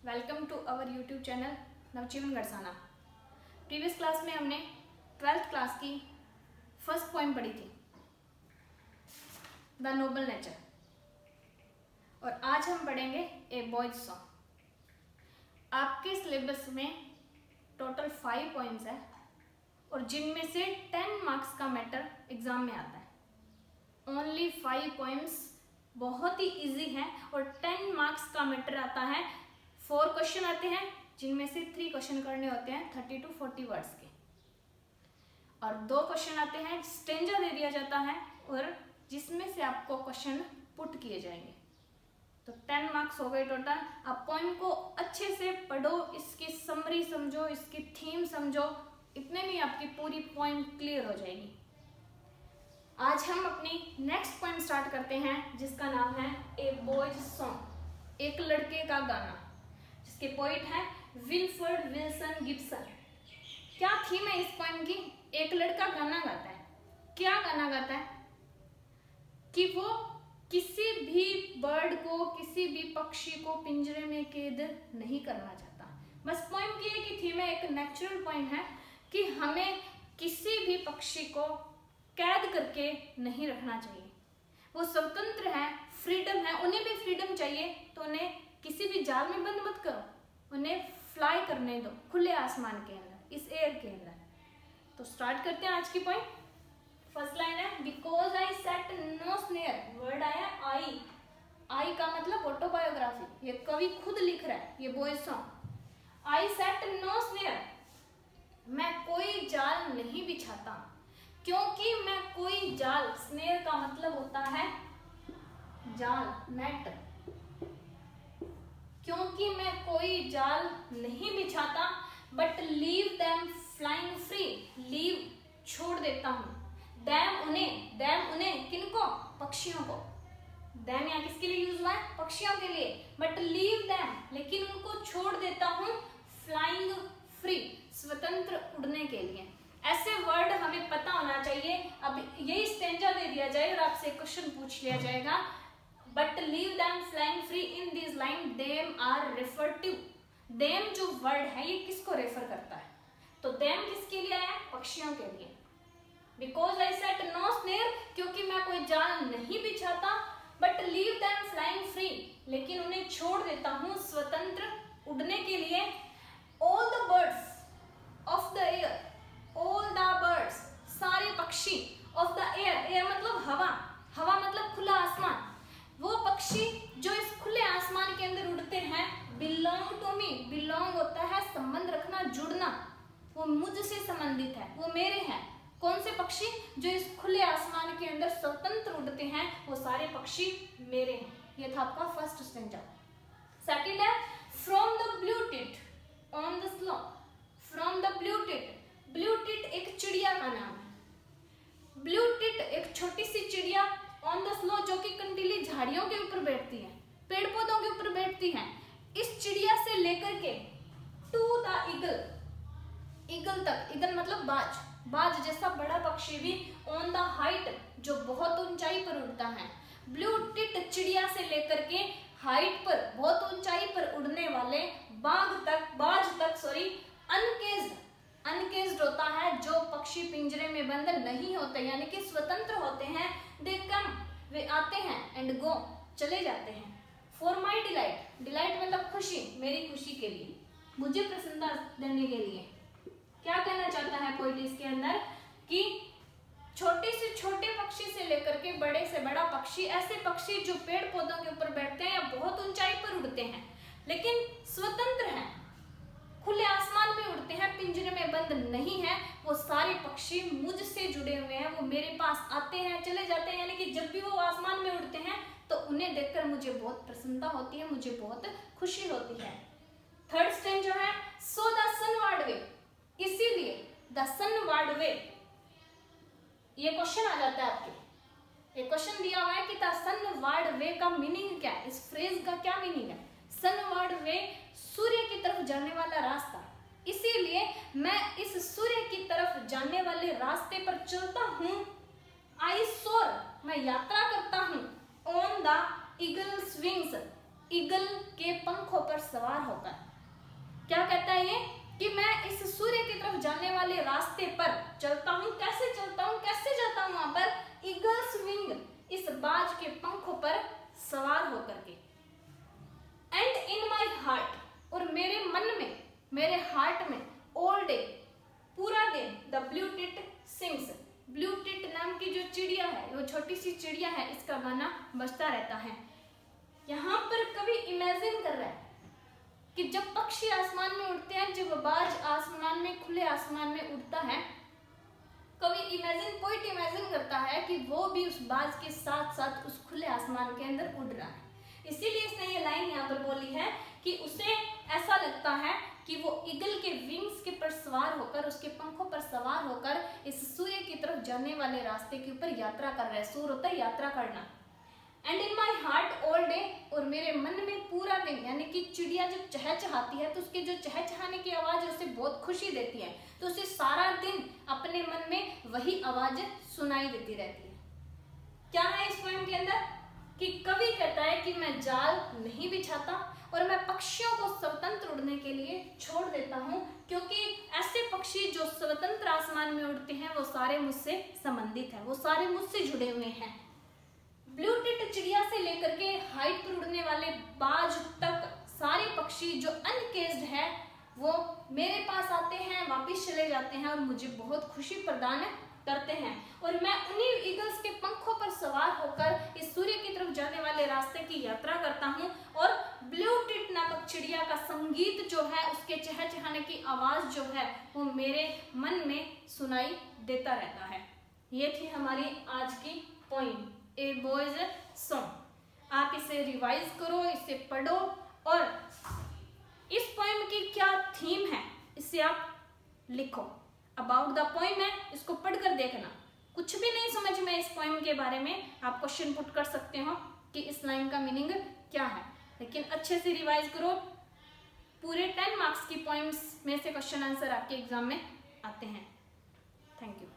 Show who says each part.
Speaker 1: Welcome to our YouTube channel Navjeevan Garsana. Previous class में हमने 12th class की फर्स्ट पोएम पढ़ी थी, द नोबल नेचर, और आज हम पढ़ेंगे ए बॉयज सॉन्ग। आपके सिलेबस में टोटल 5 पोएम्स है और जिनमें से 10 मार्क्स का मैटर एग्जाम में आता है। ओनली 5 पोएम्स बहुत ही इजी हैं और 10 मार्क्स का मैटर आता है। 4 क्वेश्चन आते हैं जिनमें से 3 क्वेश्चन करने होते हैं 30 to 40 वर्ड्स के, और 2 क्वेश्चन आते हैं स्टेंजा दे दिया जाता है और जिसमें से आपको क्वेश्चन पुट किए जाएंगे। तो 10 मार्क्स हो गए टोटल। आप पोएम को अच्छे से पढ़ो, इसकी समरी समझो, इसकी थीम समझो, इतने में आपकी पूरी पोएम क्लियर हो जाएगी। आज हम अपनी नेक्स्ट पोएम स्टार्ट करते हैं जिसका नाम है ए बॉयज सॉन्ग, एक लड़के का गाना, जिसके पोइट हैं विल्फर्ड विल्सन गिब्सन। क्या थीम है इस पोएम की? एक लड़का गाना गाता है। क्या गाना गाता है? कि वो किसी भी बर्ड को, किसी भी पक्षी को पिंजरे में कैद नहीं करना चाहता। बस पोएम की एक ही थीम है, एक नेचुरल पोएम है कि हमें किसी भी पक्षी को कैद करके नहीं रखना चाहिए। वो स्वतंत्र है, फ्रीडम है, उन्हें भी फ्रीडम चाहिए तो उन्हें किसी भी जाल में बंद मत करो, उन्हें फ्लाई करने दो खुले आसमान के अंदर, इस एयर के अंदर। तो स्टार्ट करते हैं आज की पॉइंट। फर्स्ट लाइन है because I set no snare. Word आया आई। आई का मतलब ऑटोबायोग्राफी, ये कवि खुद लिख रहा है, ये बॉयज सॉन्ग। आई सेट नो स्नेयर, मैं कोई जाल नहीं बिछाता, क्योंकि मैं कोई जाल, स्नेयर का मतलब होता है जाल, नेट, क्योंकि मैं कोई जाल नहीं बिछाता, but leave them flying free, leave छोड़ देता हूँ, दैम उन्हें किनको? पक्षियों को। दैम यहाँ किसके लिए यूज हुआ है? पक्षियों के लिए। बट लीव दैम, लेकिन उनको छोड़ देता हूँ, फ्लाइंग फ्री, स्वतंत्र उड़ने के लिए। ऐसे वर्ड हमें पता होना चाहिए। अब यही स्टेंजा दे दिया जाए और आपसे क्वेश्चन पूछ लिया जाएगा, but leave them flying free in this line them are refer to. Them जो वर्ड है ये किसको रेफर करता है? तो देम किसके लिए आया? पक्षियों के लिए। Because I set no snare, क्योंकि मैं कोई जाल नहीं बिछाता, but leave them flying free, लेकिन उन्हें छोड़ देता हूँ स्वतंत्र उड़ने के लिए। All the birds of the air, all the birds, सारे पक्षी, ऑफ द एयर, एयर मतलब हवा, हवा मतलब खुला आसमान, वो पक्षी जो इस खुले आसमान के अंदर उड़ते हैं, बिलोंग टू मी, बिलोंग होता है संबंध रखना, जुड़ना, वो मुझसे संबंधित है, वो मेरे हैं। कौन से पक्षी? जो इस खुले आसमान के अंदर स्वतंत्र उड़ते हैं, वो सारे पक्षी मेरे हैं। ये था आपका फर्स्ट स्टेंजा। सेकंड है from the blue tit on the slow. From the blue tit, blue tit एक चिड़िया का नाम है। ब्लू टिट एक छोटी सी चिड़िया, ऑन द स्लो जो कि कंटीली झाड़ियों के ऊपर बैठती है, पेड़ पौधों के ऊपर बैठती है। इस चिड़िया से लेकर के टू द ईगल, ईगल तक, ईगल मतलब बाज, बाज जैसा बड़ा पक्षी भी, ऑन द हाइट जो बहुत ऊंचाई पर उड़ता है। ब्लू टिट चिड़िया से लेकर के हाइट पर, बहुत ऊंचाई पर उड़ने वाले बाज तक अनकेज्ड, अनकेज्ड होता है जो पक्षी पिंजरे में बंद नहीं होते, यानी कि स्वतंत्र होते हैं। दे कम, वे आते हैं, एंड गो, चले जाते हैं। फॉर माई डिलाइट, डिलाइट मतलब खुशी, मेरी खुशी के लिए, मुझे प्रसन्नता देने के लिए। क्या कहना चाहता है पोइट इसके अंदर? कि छोटे से छोटे पक्षी से लेकर के बड़े से बड़ा पक्षी, ऐसे पक्षी जो पेड़ पौधों के ऊपर बैठते हैं या बहुत ऊंचाई पर उड़ते हैं, लेकिन स्वतंत्र हैं, खुले आसमान में उड़ते हैं, पिंजरे में बंद नहीं है, वो सारे पक्षी मुझसे जुड़े हुए हैं, वो मेरे पास आते हैं, चले जाते हैं, यानी कि जब भी वो आसमान में उड़ते हैं तो उन्हें देखकर मुझे बहुत प्रसन्नता होती है, मुझे बहुत खुशी होती है। थर्ड स्टेंज जो है सो द सनवर्ड वे, इसीलिए द सनवर्ड वे, ये क्वेश्चन आ जाता है आपके, ये क्वेश्चन दिया हुआ है कि द सनवर्ड वे का मीनिंग क्या है, इस फ्रेज का क्या मीनिंग है? सनवर्ड वे, सूर्य की तरफ जाने वाला रास्ता, इसीलिए मैं इस सूर्य की तरफ जाने वाले रास्ते पर चलता हूँ। आई सोर, मैं यात्रा करता हूँ, on the eagles wings, eagle के पंखों पर सवार होकर। क्या कहता है ये कि मैं इस सूर्य की तरफ जाने वाले रास्ते पर चलता हूँ। कैसे चलता हूँ, कैसे जाता हूँ वहां पर? ईगल्स विंग, इस बाज के पंखों पर सवार होकर के। एंड इन माई हार्ट, और मेरे मन में, मेरे हार्ट में, ऑल डे, पूरा दिन, the blue tit sings, blue tit नाम की जो चिड़िया है, वो छोटी सी चिड़िया है, इसका गाना बजता रहता है। यहाँ पर कवि इमेजिन कर रहा है कि जब पक्षी आसमान में उड़ते हैं, जब बाज आसमान में, खुले आसमान में उड़ता है, कवि इमेजिन, पोइट इमेजिन करता है कि वो भी उस बाज के साथ साथ उस खुले आसमान के अंदर उड़ रहा है। इसीलिए इसने ये लाइन यहाँ पर बोली है कि उसे ऐसा लगता है कि वो ईगल के विंग्स के पर सवार होकर, उसके पंखों पर सवार होकर इस सूर्य की तरफ जाने वाले रास्ते के ऊपर यात्रा कर रहा है। सूर होता है यात्रा करना। And in my heart all day, और मेरे मन में पूरा दिन, यानी कि चिड़िया जब चहचहाती है तो उसके जो चहचहाने की आवाज उसे बहुत खुशी देती है, तो उसे सारा दिन अपने मन में वही आवाज सुनाई देती रहती है। क्या है इस पोएम के अंदर कि कवि कहता है कि मैं जाल नहीं बिछाता और मैं पक्षियों को स्वतंत्र उड़ने के लिए छोड़ देता हूँ, क्योंकि ऐसे पक्षी जो स्वतंत्र आसमान में उड़ते हैं वो सारे मुझसे संबंधित हैं, वो सारे मुझसे जुड़े हुए हैं। ब्लू टिट चिड़िया से लेकर के हाइट पर उड़ने वाले बाज तक सारे पक्षी जो अनकेज्ड है वो मेरे पास आते हैं, वापिस चले जाते हैं और मुझे बहुत खुशी प्रदान करते हैं। और मैं उन्हीं ईगल्स के पंखों पर सवार होकर इस सूर्य की तरफ जाने वाले रास्ते की यात्रा करता हूँ, और ब्लू टिट नामक चिड़िया का संगीत जो है, उसके चहचहाने की आवाज जो है वो मेरे मन में सुनाई देता रहता है। ये थी हमारी आज की पोइम ए बॉयज सॉन्ग। आप इसे रिवाइज करो, इसे पढ़ो, और इस पोएम की क्या थीम है इसे आप लिखो। अबाउट द पोएम है, इसको पढ़कर देखना। कुछ भी नहीं समझ में इस पोएम के बारे में, आप क्वेश्चन पुट कर सकते हो कि इस लाइन का मीनिंग क्या है, लेकिन अच्छे से रिवाइज करो। पूरे 10 मार्क्स की पोएम्स में से क्वेश्चन आंसर आपके एग्जाम में आते हैं। Thank you.